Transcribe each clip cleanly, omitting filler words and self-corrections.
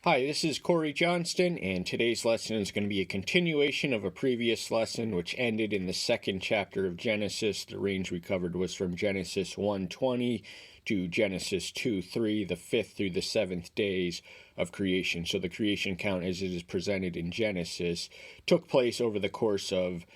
Hi, this is Corey Johnston, and today's lesson is going to be a continuation of a previous lesson which ended in the second chapter of Genesis. The range we covered was from Genesis 1:20 to Genesis 2:3, the fifth through the seventh days of creation. So the creation count as it is presented in Genesis took place over the course of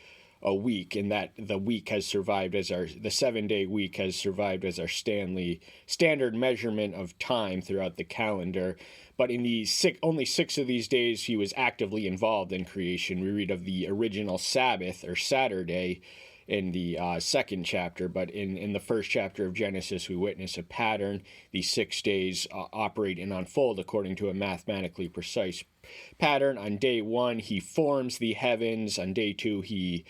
a week, and that the week has survived as the 7-day week has survived as our standard measurement of time throughout the calendar. But in the only 6 of these days he was actively involved in creation. We read of the original Sabbath or Saturday in the second chapter, but in the first chapter of Genesis we witness a pattern. These 6 days operate and unfold according to a mathematically precise pattern. On day 1 he forms the heavens, on day 2 he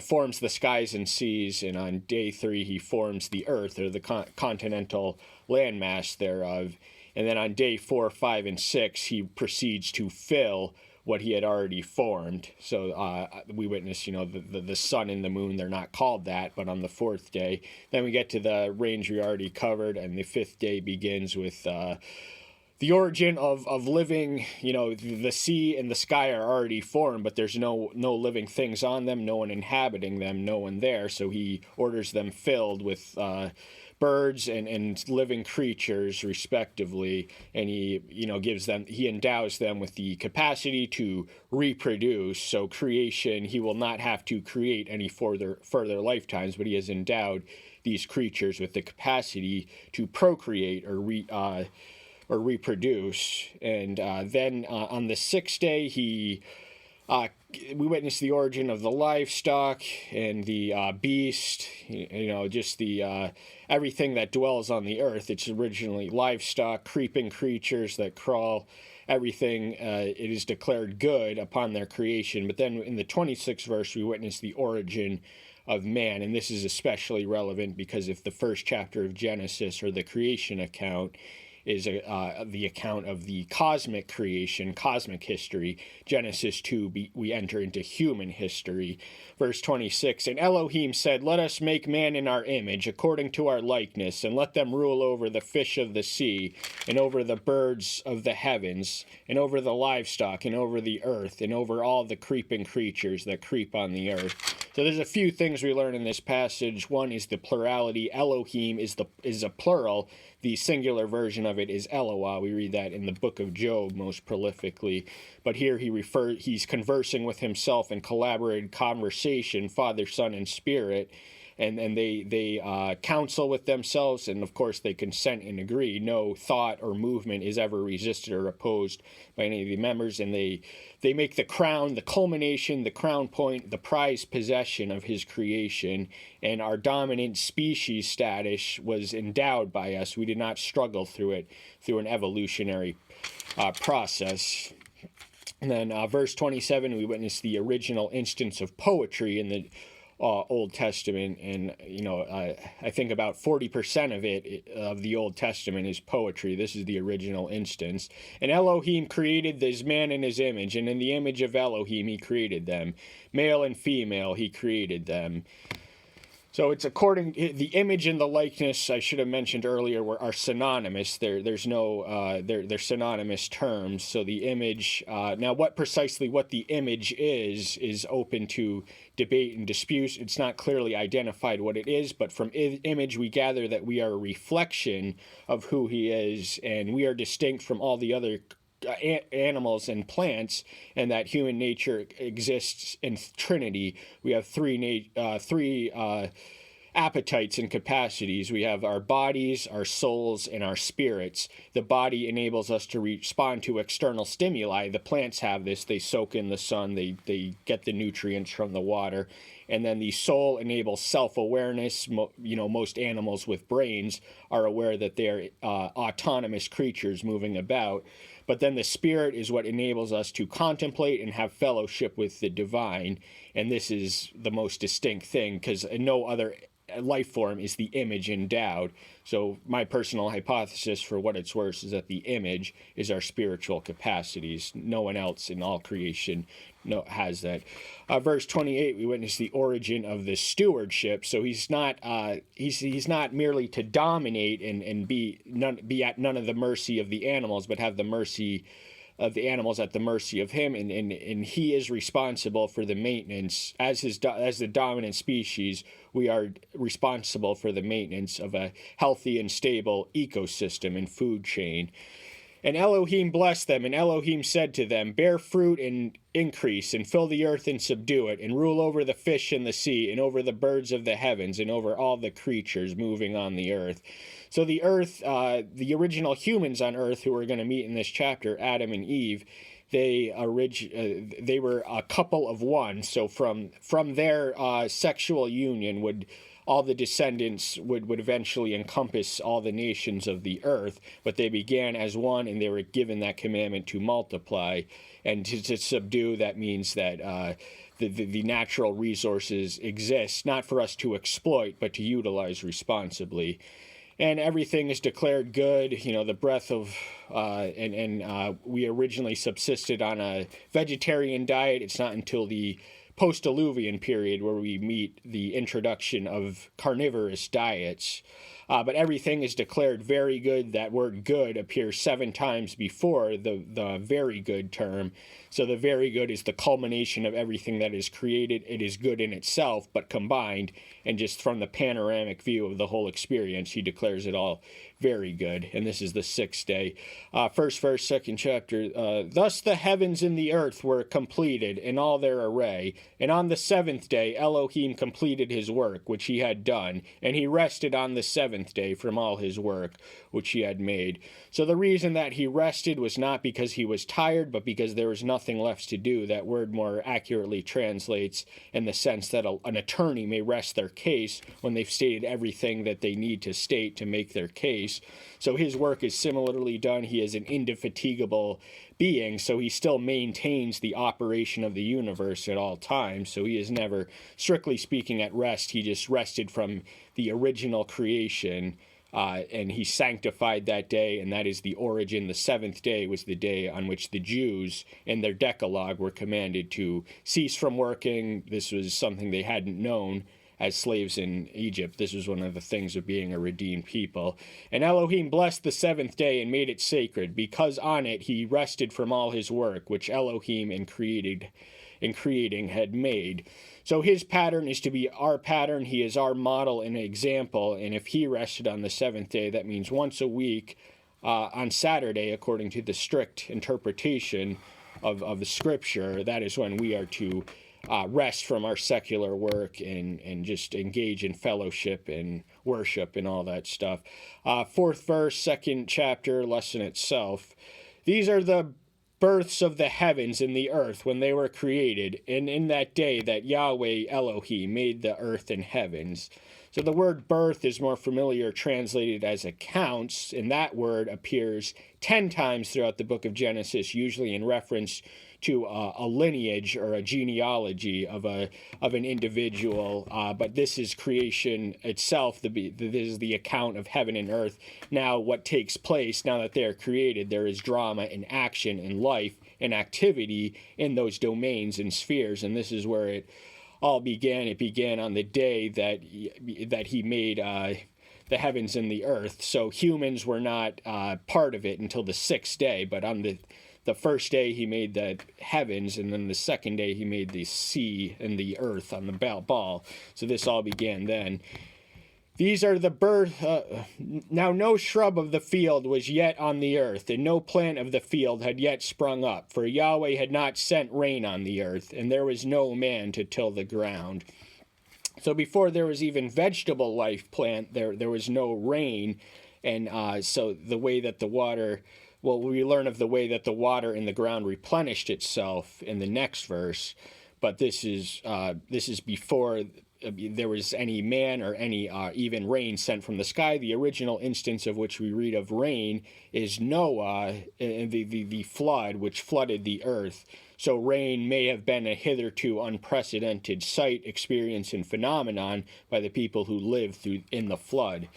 forms the skies and seas, and on day 3 he forms the earth, or the continental landmass thereof. And then on day 4, 5, and 6 he proceeds to fill what he had already formed. So we witness, the sun and the moon, they're not called that, but on the 4th day. Then we get to the range we already covered, and the 5th day begins with the origin of living. The sea and the sky are already formed, but there's no living things on them, no one inhabiting them, no one there. So he orders them filled with birds and living creatures respectively, and he endows them with the capacity to reproduce. So creation, he will not have to create any further lifetimes, but he has endowed these creatures with the capacity to procreate or reproduce. And then on the 6th day we witness the origin of the livestock and the beast, just the everything that dwells on the earth. It's originally livestock, creeping creatures that crawl, everything. It is declared good upon their creation. But then in the 26th verse we witness the origin of man, and this is especially relevant because if the first chapter of Genesis, or the creation account, is the account of the cosmic creation, cosmic history, Genesis 2, we enter into human history. Verse 26, and Elohim said, let us make man in our image, according to our likeness, and let them rule over the fish of the sea, and over the birds of the heavens, and over the livestock, and over the earth, and over all the creeping creatures that creep on the earth. So there's a few things we learn in this passage. One is the plurality. Elohim is a plural. The singular version of it is Eloah. We read that in the book of Job most prolifically. But here he's conversing with himself in collaborated conversation, Father, Son, and Spirit. And they counsel with themselves, and of course they consent and agree. No thought or movement is ever resisted or opposed by any of the members, and they make the crown, the culmination, the crown point, the prized possession of his creation. And our dominant species status was endowed by us. We did not struggle through it through an evolutionary process. And then verse 27, we witness the original instance of poetry in the Old Testament, and I think about 40% of the Old Testament is poetry. This is the original instance. And Elohim created this man in his image, and in the image of Elohim he created them, male and female he created them. So it's the image and the likeness, I should have mentioned earlier, are synonymous. They're synonymous terms. So the image, now what the image is open to debate and dispute. It's not clearly identified what it is, but from image we gather that we are a reflection of who he is, and we are distinct from all the other animals and plants, and that human nature exists in Trinity. We have three appetites and capacities. We have our bodies, our souls, and our spirits. The body enables us to respond to external stimuli. The plants have this. They soak in the sun. They get the nutrients from the water. And then the soul enables self-awareness. Most animals with brains are aware that they're autonomous creatures moving about. But then the spirit is what enables us to contemplate and have fellowship with the divine. And this is the most distinct thing, because no other life form is the image endowed. So my personal hypothesis, for what it's worth, is that the image is our spiritual capacities. No one else in all creation has that. Verse 28, we witness the origin of the stewardship. So he's not merely to dominate and be at none of the mercy of the animals, but have the mercy of the animals at the mercy of him, and he is responsible for the maintenance as the dominant species. We are responsible for the maintenance of a healthy and stable ecosystem and food chain. And Elohim blessed them, and Elohim said to them, bear fruit and increase, and fill the earth and subdue it, and rule over the fish in the sea, and over the birds of the heavens, and over all the creatures moving on the earth. So the earth, the original humans on earth who we're going to meet in this chapter, Adam and Eve, they were a couple of one. So from their sexual union all the descendants would eventually encompass all the nations of the earth, but they began as one, and they were given that commandment to multiply and to subdue. That means that the natural resources exist, not for us to exploit, but to utilize responsibly. And everything is declared good. The breath of, we originally subsisted on a vegetarian diet. It's not until the post-Diluvian period where we meet the introduction of carnivorous diets. But everything is declared very good. That word good appears 7 times before the very good term. So the very good is the culmination of everything that is created. It is good in itself, but combined, and just from the panoramic view of the whole experience, he declares it all very good. And this is the 6th day. First verse, 2nd chapter. Thus the heavens and the earth were completed in all their array. And on the 7th day Elohim completed his work, which he had done. And he rested on the 7th day from all his work, which he had made. So the reason that he rested was not because he was tired, but because there was nothing left to do. That word more accurately translates in the sense that an attorney may rest their case when they've stated everything that they need to state to make their case. So his work is similarly done. He is an indefatigable being, so he still maintains the operation of the universe at all times. So he is never, strictly speaking, at rest. He just rested from the original creation, and he sanctified that day, and that is the origin. The 7th day was the day on which the Jews in their Decalogue were commanded to cease from working. This was something they hadn't known as slaves in Egypt. This was one of the things of being a redeemed people. And Elohim blessed the 7th day and made it sacred, because on it he rested from all his work, which Elohim in creating had made. So his pattern is to be our pattern. He is our model and example. And if he rested on the 7th day, that means once a week on Saturday, according to the strict interpretation of the scripture, that is when we are to rest from our secular work and just engage in fellowship and worship and all that stuff. 4th verse, 2nd chapter, lesson itself. These are the births of the heavens and the earth when they were created, and in that day that Yahweh Elohim made the earth and heavens. So the word birth is more familiar translated as accounts, and that word appears 10 times throughout the book of Genesis, usually in reference to a lineage or a genealogy of an individual, but this is creation itself. This is the account of heaven and earth. Now, what takes place now that they are created, there is drama and action and life and activity in those domains and spheres, and this is where it all began. It began on the day that he made the heavens and the earth. So humans were not part of it until the 6th day, but on the first day he made the heavens, and then the 2nd day he made the sea and the earth on the ball. So this all began then. These are the birth. Now no shrub of the field was yet on the earth, and no plant of the field had yet sprung up, for Yahweh had not sent rain on the earth, and there was no man to till the ground. So before there was even vegetable life plant, there was no rain, and so the way that the water... Well, we learn of the way that the water in the ground replenished itself in the next verse, but this is before there was any man or any even rain sent from the sky. The original instance of which we read of rain is Noah and the flood, which flooded the earth. So rain may have been a hitherto unprecedented sight, experience, and phenomenon by the people who lived in the flood.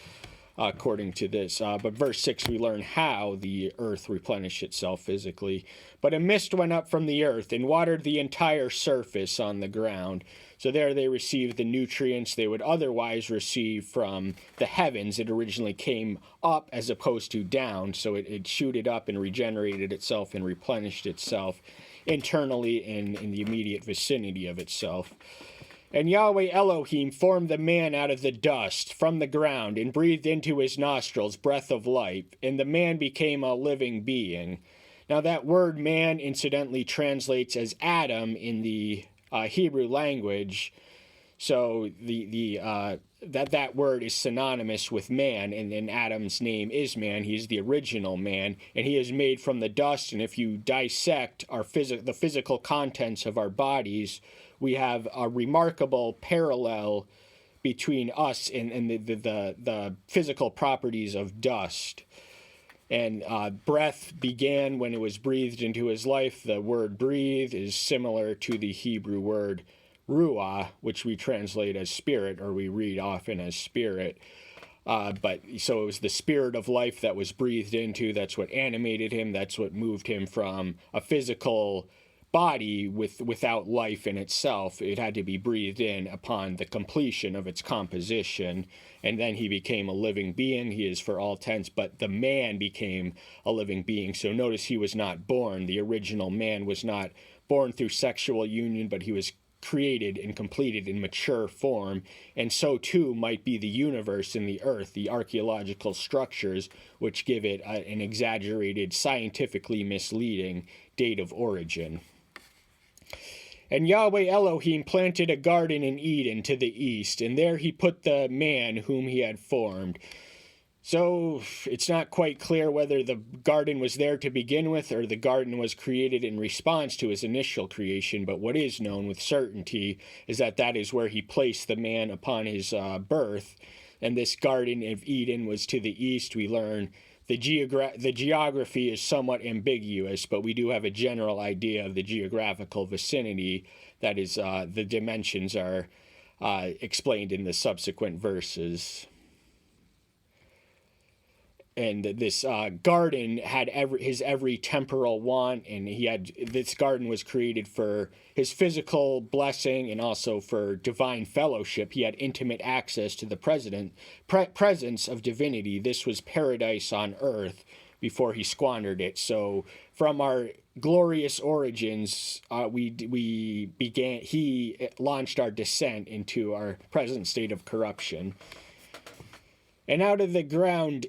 according to this. But verse 6, we learn how the earth replenished itself physically. But a mist went up from the earth and watered the entire surface on the ground. So there they received the nutrients they would otherwise receive from the heavens. It originally came up as opposed to down, so it shooted up and regenerated itself and replenished itself internally and in the immediate vicinity of itself. And Yahweh Elohim formed the man out of the dust from the ground and breathed into his nostrils breath of life, and the man became a living being. Now that word man incidentally translates as Adam in the Hebrew language, so that word is synonymous with man, and Adam's name is man. He is the original man, and he is made from the dust. And if you dissect the physical contents of our bodies, we have a remarkable parallel between us and the physical properties of dust. And breath began when it was breathed into his life. The word breathe is similar to the Hebrew word ruah, which we translate as spirit, or we read often as spirit. But so it was the spirit of life that was breathed into. That's what animated him. That's what moved him from a physical body without life in itself. It had to be breathed in upon the completion of its composition, and then he became a living being. He is for all tense, but the man became a living being. So notice he was not born. The original man was not born through sexual union, but he was created and completed in mature form. And so too might be the universe and the earth, the archaeological structures, which give it an exaggerated, scientifically misleading date of origin. And Yahweh Elohim planted a garden in Eden to the east, and there he put the man whom he had formed. So it's not quite clear whether the garden was there to begin with or the garden was created in response to his initial creation, but what is known with certainty is that is where he placed the man upon his birth. And this Garden of Eden was to the east. We learn the geography is somewhat ambiguous, but we do have a general idea of the geographical vicinity. That is, the dimensions are explained in the subsequent verses. And this garden had his every temporal want, and this garden was created for his physical blessing and also for divine fellowship. He had intimate access to the presence of divinity. This was paradise on earth before he squandered it. So from our glorious origins, he launched our descent into our present state of corruption. And out of the ground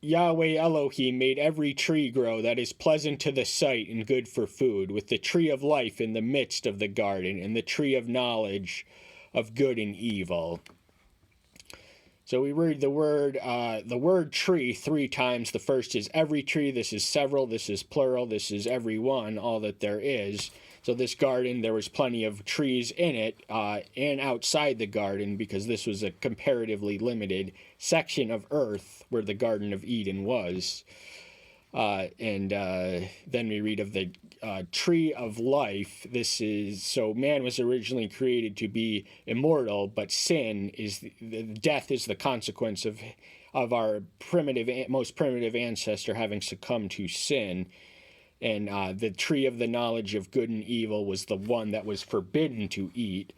Yahweh Elohim made every tree grow that is pleasant to the sight and good for food, with the tree of life in the midst of the garden, and the tree of knowledge of good and evil. So we read the word tree 3 times. The first is every tree, this is several, this is plural, this is every one, all that there is. So this garden, there was plenty of trees in it and outside the garden, because this was a comparatively limited section of earth where the Garden of Eden was. And then we read of the tree of life. So man was originally created to be immortal, but death is the consequence of our most primitive ancestor having succumbed to sin. And the tree of the knowledge of good and evil was the one that was forbidden to eat.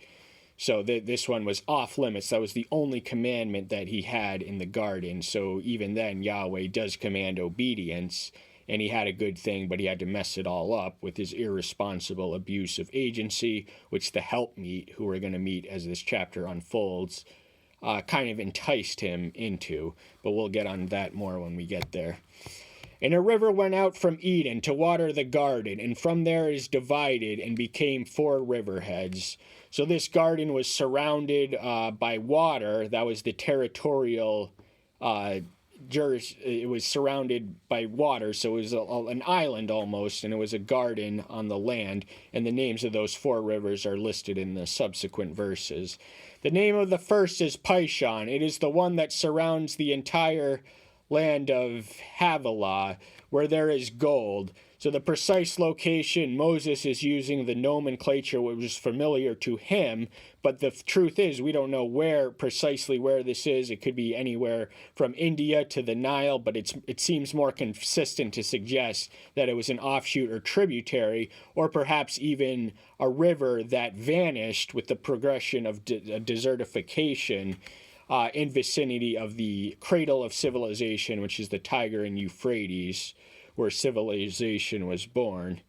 So this one was off limits. That was the only commandment that he had in the garden. So even then, Yahweh does command obedience. And he had a good thing, but he had to mess it all up with his irresponsible abuse of agency, which the helpmeet, who we're going to meet as this chapter unfolds, kind of enticed him into. But we'll get on that more when we get there. And a river went out from Eden to water the garden, and from there is divided and became 4 riverheads. So this garden was surrounded by water. That was the territorial it was surrounded by water, so it was an island almost, and it was a garden on the land. And the names of those 4 rivers are listed in the subsequent verses. The name of the first is Pishon. It is the one that surrounds the entire land of Havilah, where there is gold. So the precise location, Moses is using the nomenclature which was familiar to him, but the truth is we don't know precisely where this is. It could be anywhere from India to the Nile, but it seems more consistent to suggest that it was an offshoot or tributary, or perhaps even a river that vanished with the progression of desertification in vicinity of the cradle of civilization, which is the Tigris and Euphrates, where civilization was born.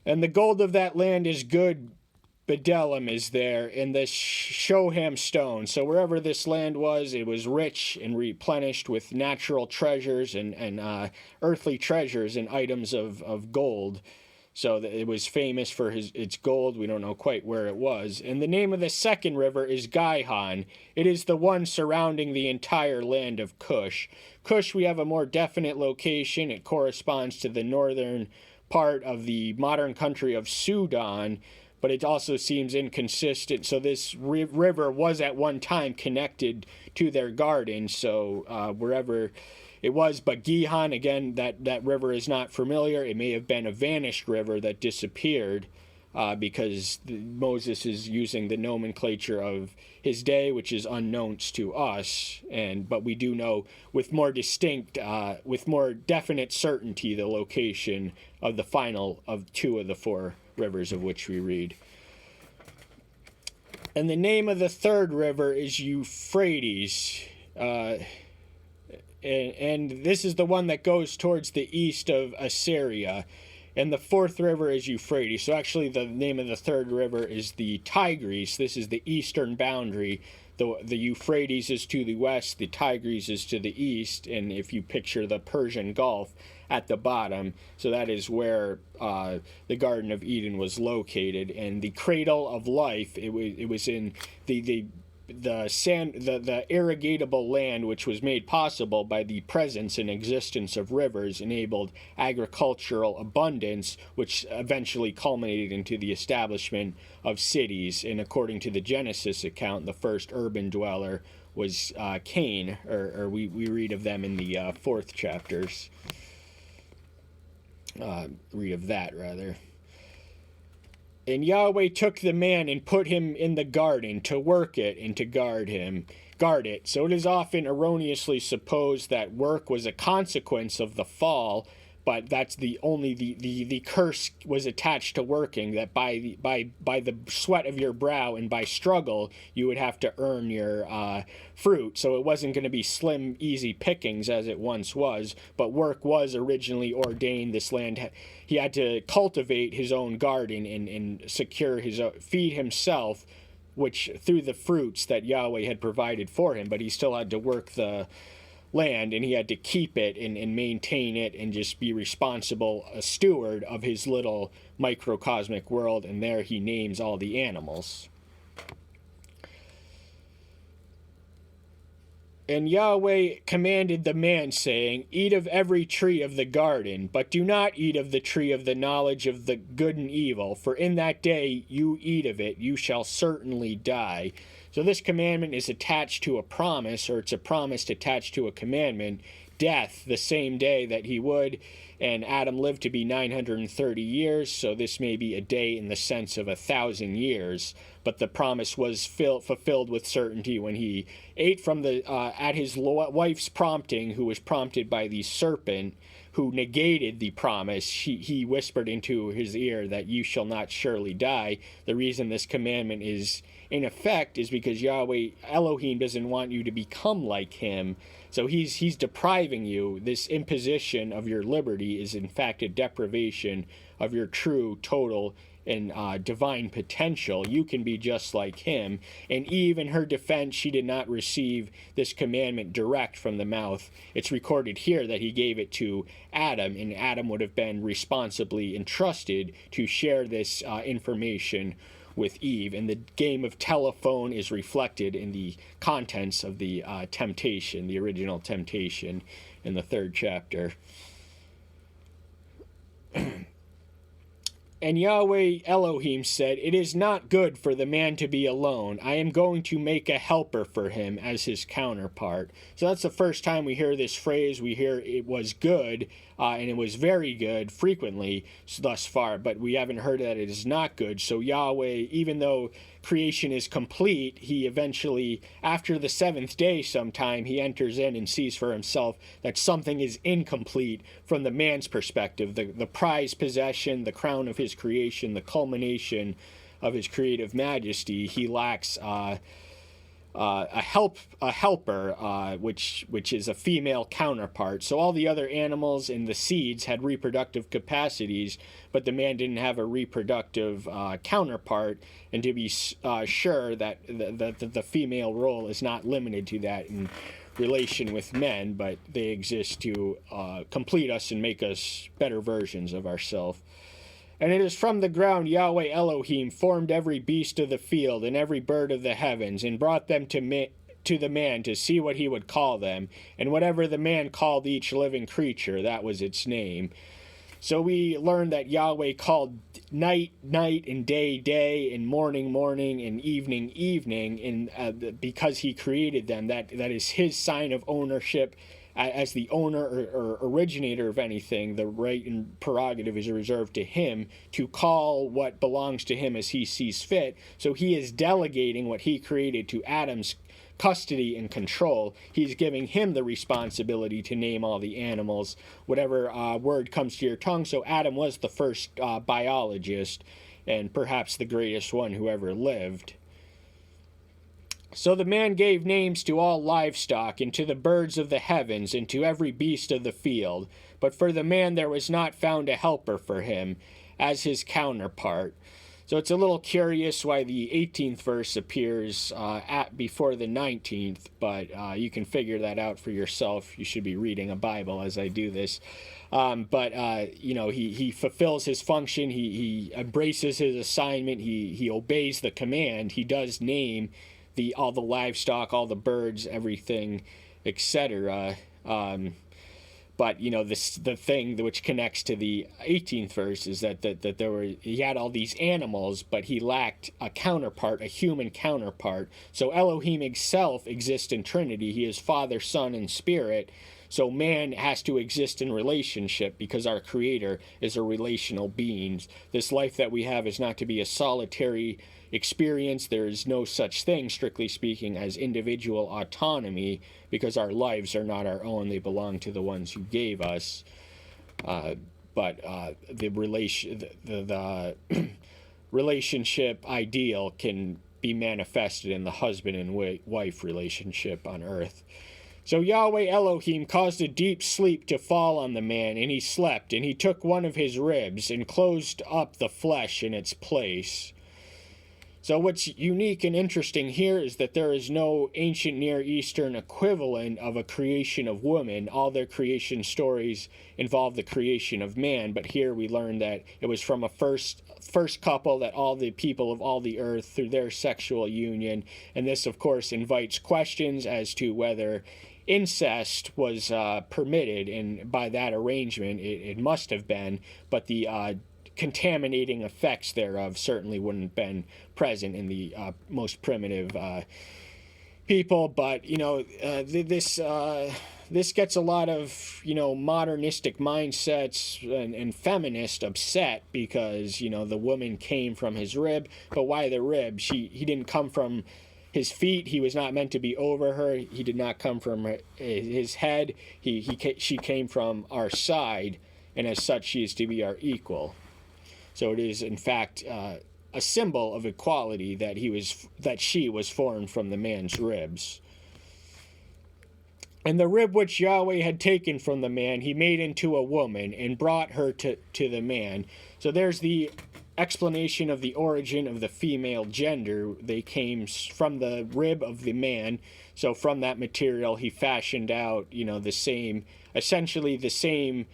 And the gold of that land is good. Bdellium is there, and the Shoham stone. So wherever this land was, it was rich and replenished with natural treasures and earthly treasures and items of gold. So it was famous for its gold. We don't know quite where it was. And the name of the second river is Gihon. It is the one surrounding the entire land of Cush. Cush, we have a more definite location. It corresponds to the northern part of the modern country of Sudan, but it also seems inconsistent. So this river was at one time connected to their garden, so wherever it was. But Gihon, again, that river is not familiar. It may have been a vanished river that disappeared because Moses is using the nomenclature of his day, which is unknowns to us. But we do know with more definite certainty the location of the final of two of the four rivers of which we read. And the name of the third river is Euphrates. And this is the one that goes towards the east of Assyria. And the fourth river is Euphrates. So actually the name of the third river is the Tigris. This is the eastern boundary. The Euphrates is to the west, the Tigris is to the east, and if you picture the Persian Gulf at the bottom, so that is where the Garden of Eden was located. And the cradle of life, it was in the irrigatable land, which was made possible by the presence and existence of rivers, enabled agricultural abundance, which eventually culminated into the establishment of cities. And according to the Genesis account, the first urban dweller was Cain, or we read of them in the fourth chapters. Read of that, rather. And Yahweh took the man and put him in the garden to work it and to guard it. So it is often erroneously supposed that work was a consequence of the fall, but that's the curse was attached to working, that by the sweat of your brow and by struggle you would have to earn your fruit. So it wasn't going to be slim, easy pickings as it once was, but work was originally ordained. This land, he had to cultivate his own garden and secure feed himself, which through the fruits that Yahweh had provided for him, but he still had to work the land, and he had to keep it and maintain it and just be responsible, a steward of his little microcosmic world. And there he names all the animals. And Yahweh commanded the man, saying, Eat of every tree of the garden, but do not eat of the tree of the knowledge of the good and evil, for in that day you eat of it, you shall certainly die. So this commandment is attached to a promise, or it's a promise attached to a commandment, death the same day that he would. And Adam lived to be 930 years, so this may be a day in the sense of 1,000 years. But the promise was fulfilled with certainty when he ate from at his wife's prompting, who was prompted by the serpent, who negated the promise. He whispered into his ear that you shall not surely die. The reason this commandment is in effect is because Yahweh Elohim doesn't want you to become like him. So he's depriving you. This imposition of your liberty is in fact a deprivation of your true, total, and divine potential. You can be just like him. And Eve, in her defense, she did not receive this commandment direct from the mouth. It's recorded here that he gave it to Adam, and Adam would have been responsibly entrusted to share this information with Eve. And the game of telephone is reflected in the contents of the temptation, the original temptation in the third chapter. And Yahweh Elohim said, "It is not good for the man to be alone. I am going to make a helper for him as his counterpart." So that's the first time we hear this phrase. We hear it was good, and it was very good frequently thus far, but we haven't heard that it is not good. So Yahweh, even though creation is complete, he eventually, after the seventh day sometime, he enters in and sees for himself that something is incomplete from the man's perspective, the prized possession, the crown of his creation, the culmination of his creative majesty. He lacks a helper, which is a female counterpart. So all the other animals and the seeds had reproductive capacities, but the man didn't have a reproductive counterpart. And to be sure that the female role is not limited to that in relation with men, but they exist to complete us and make us better versions of ourselves. And it is from the ground Yahweh Elohim formed every beast of the field and every bird of the heavens, and brought them to the man to see what he would call them. And whatever the man called each living creature, that was its name. So we learned that Yahweh called night, night, and day, day, and morning, morning, and evening, evening, and because he created them. That is his sign of ownership. As the owner or originator of anything, the right and prerogative is reserved to him to call what belongs to him as he sees fit. So he is delegating what he created to Adam's custody and control. He's giving him the responsibility to name all the animals, whatever word comes to your tongue. So Adam was the first biologist, and perhaps the greatest one who ever lived. So the man gave names to all livestock, and to the birds of the heavens, and to every beast of the field. But for the man there was not found a helper for him, as his counterpart. So it's a little curious why the 18th verse appears before the 19th, but you can figure that out for yourself. You should be reading a Bible as I do this. He fulfills his function. He embraces his assignment. He obeys the command. He does name all the livestock, all the birds, everything, etc. But the thing which connects to the 18th verse is that he had all these animals, but he lacked a counterpart, a human counterpart. So Elohim himself exists in Trinity. He is Father, Son, and Spirit. So man has to exist in relationship because our Creator is a relational being. This life that we have is not to be a solitary experience. There is no such thing, strictly speaking, as individual autonomy, because our lives are not our own. They belong to the ones who gave us. But the relationship ideal can be manifested in the husband and wife relationship on earth. So Yahweh Elohim caused a deep sleep to fall on the man, and he slept, and he took one of his ribs and closed up the flesh in its place. So what's unique and interesting here is that there is no ancient Near Eastern equivalent of a creation of woman. All their creation stories involve the creation of man, but here we learn that it was from a first couple, that all the people of all the earth through their sexual union. And this, of course, invites questions as to whether incest was permitted, and by that arrangement it must have been, but the contaminating effects thereof certainly wouldn't have been present in the most primitive people. But this gets a lot of modernistic mindsets and feminists upset, because the woman came from his rib. But why the rib? He didn't come from his feet. He was not meant to be over her. He did not come from his head. She came from our side, and as such she is to be our equal. So it is, in fact, a symbol of equality that she was formed from the man's ribs. And the rib which Yahweh had taken from the man, he made into a woman, and brought her to the man. So there's the explanation of the origin of the female gender. They came from the rib of the man. So from that material, he fashioned out, essentially the same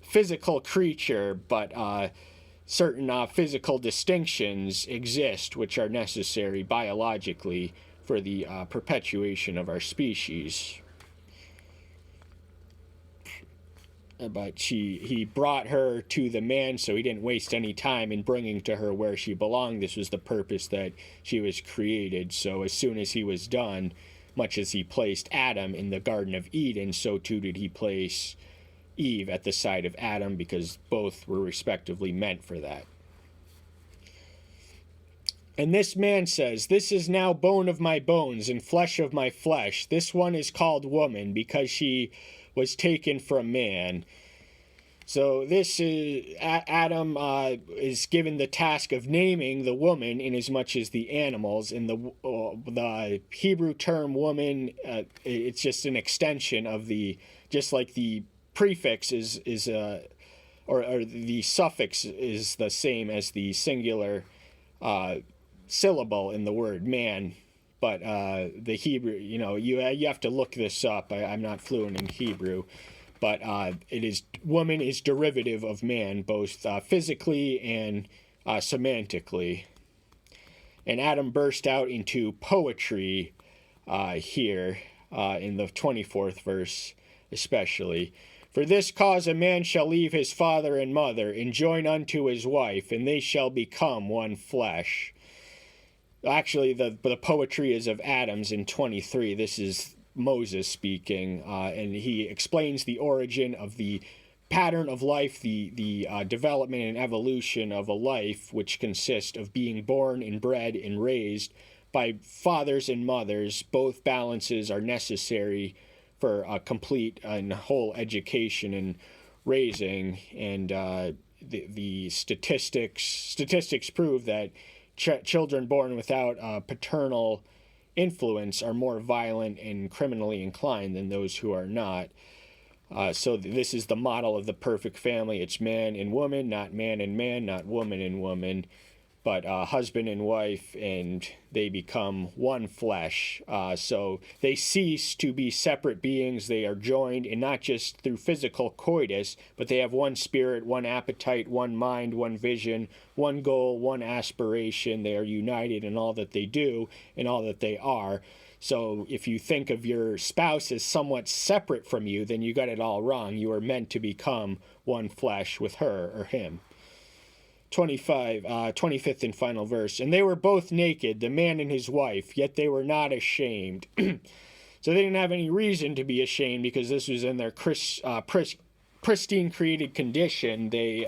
physical creature, but certain physical distinctions exist which are necessary biologically for the perpetuation of our species. but he brought her to the man, so he didn't waste any time in bringing to her where she belonged. This was the purpose that she was created. So as soon as he was done, much as he placed Adam in the Garden of Eden, so too did he place Eve at the side of Adam, because both were respectively meant for that. And this man says, "This is now bone of my bones and flesh of my flesh. This one is called woman, because she was taken from man." So this is Adam is given the task of naming the woman, in as much as the animals. And the Hebrew term woman, it's just an extension of just like the prefix or the suffix is the same as the singular syllable in the word man. But the Hebrew, you have to look this up. I'm not fluent in Hebrew, but woman is derivative of man, both physically and semantically. And Adam burst out into poetry here in the 24th verse especially. "For this cause a man shall leave his father and mother, and join unto his wife, and they shall become one flesh." Actually, the poetry is of Adam's in 23. This is Moses speaking, and he explains the origin of the pattern of life, the development and evolution of a life, which consists of being born and bred and raised by fathers and mothers. Both balances are necessary for a complete and whole education and raising. And the statistics prove that children born without paternal influence are more violent and criminally inclined than those who are not. So this is the model of the perfect family. It's man and woman, not man and man, not woman and woman, but husband and wife, and they become one flesh. So they cease to be separate beings. They are joined, and not just through physical coitus, but they have one spirit, one appetite, one mind, one vision, one goal, one aspiration. They are united in all that they do and all that they are. So if you think of your spouse as somewhat separate from you, then you got it all wrong. You are meant to become one flesh with her or him. 25th and final verse. "And they were both naked, the man and his wife, yet they were not ashamed." So they didn't have any reason to be ashamed, because this was in their pristine created condition. They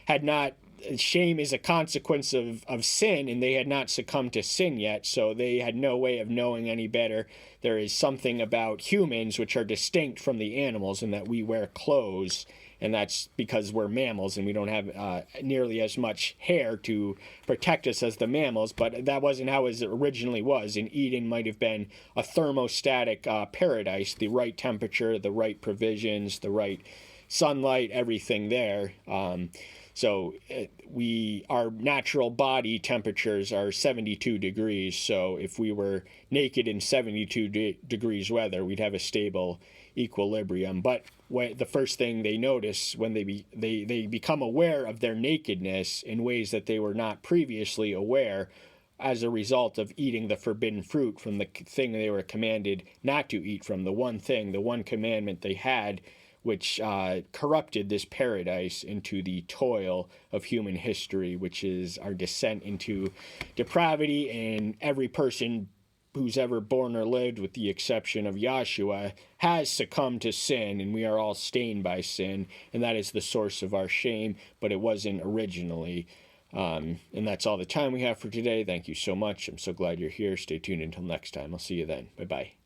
had not, shame is a consequence of sin, and they had not succumbed to sin yet, so they had no way of knowing any better. There is something about humans which are distinct from the animals, in that we wear clothes, and that's because we're mammals and we don't have nearly as much hair to protect us as the mammals. But that wasn't how it originally was. In Eden might have been a thermostatic paradise, the right temperature, the right provisions, the right sunlight, everything there. So our natural body temperatures are 72 degrees. So if we were naked in 72 degrees weather, we'd have a stable equilibrium. But the first thing they notice when they become aware of their nakedness in ways that they were not previously aware, as a result of eating the forbidden fruit from the thing they were commanded not to eat from, the one commandment they had, which corrupted this paradise into the toil of human history, which is our descent into depravity. And every person who's ever born or lived, with the exception of Yahshua, has succumbed to sin, and we are all stained by sin, and that is the source of our shame, but it wasn't originally. And that's all the time we have for today. Thank you so much. I'm so glad you're here. Stay tuned until next time. I'll see you then. Bye-bye.